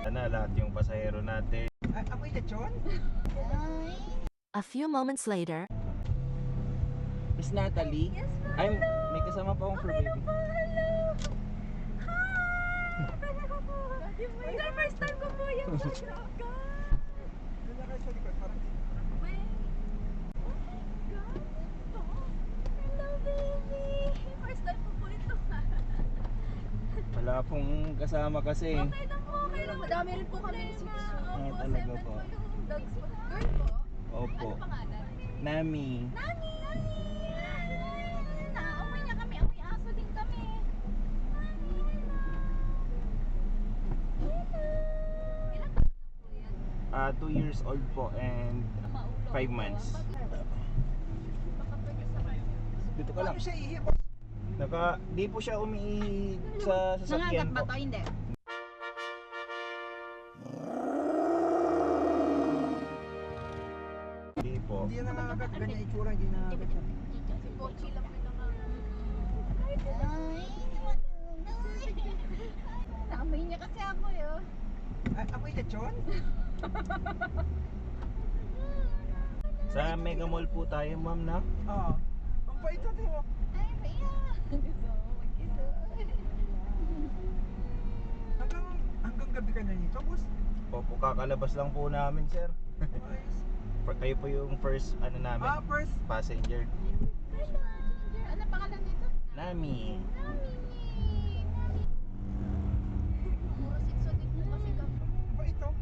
Sana lahat yung pasahero natin. Amoy lechon? A few moments later, Miss Natalie? Yes, ma'am. May kasama pa akong fur baby. Hello. Hi. Sir, first time ko po yan. Doon na kayo sa likod, parang Wait. Oh my God. Hello, baby. First time ko po ito. Wala pong kasama kasi. Okay lang po, okay lang. Madami rin po kami ni Six. Opo, talaga 7 po. po yung dogs po. Girl po? Opo. Ano pangalan? Nami. Nani! Naamoy niya kami. Amoy aso din kami. Nani, hello. Hello. Ilan taon na po yan? 2 years old po and Maulo 5 po. months. Baka pwede sa kanya. Dito ka lang. paano siya ihi, boss? Di po siya umiihi sa sasakyan po. Hindi. Hindi po. Hindi yan nangangagat, ganyan itsura, hindi nangangagat siya. Si Pochi lang pinaka... Naamoy niya kasi ako yun. Amoy lechon? Sa Mega Mall po tayo, ma'am, na? Oo. Ang bait natin, oh. Ay, Maya. Hanggang gabi ka na nito, boss? Opo, kakalabas lang po namin, sir. Ayos. Kayo po yung first, namin, First. passenger. Hello. Ano pangalan nito? Nami. Nami. Puro sitso din po kasi kami. Ang bait, oh.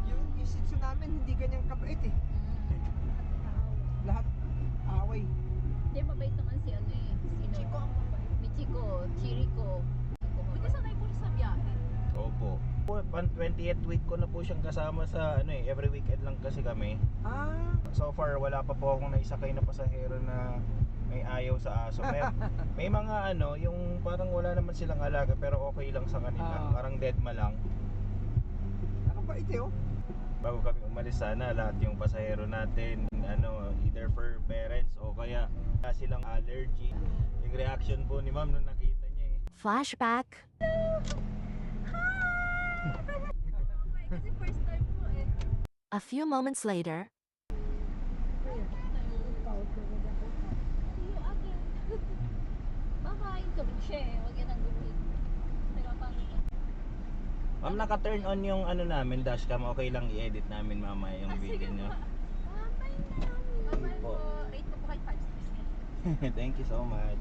Yung isitso namin, hindi ganyang kabait, eh. Lahat away. Hindi, mabait naman si ano eh. Michiko ang mabait. Michiko, Chiriko. Buti sanay po sa biyahe. Opo. 20th week ko na po siyang kasama sa every weekend lang kasi kami. So far wala pa po akong naisakay na pasahero na may ayaw sa aso. May mga yung parang wala naman silang alaga pero okay lang sa kanila. Parang deadma lang. Ang bait, eh, oh. Bago kami umalis, sana lahat yung pasahero natin either for parents o kaya silang allergy. Yung reaction po ni ma'am nung nakita niya eh. flashback. Kasi first time po eh. A few moments later, See you again. Bye-bye. Tubig siya eh. Huwag yan ang gawin. Nagpapangit. Ma'am, naka-turn on yung namin dashcam. Okay lang i-edit namin mamaya yung video niyo. Bye-bye na. Bye-bye po. Rate ko po kay 5 stars. Thank you so much.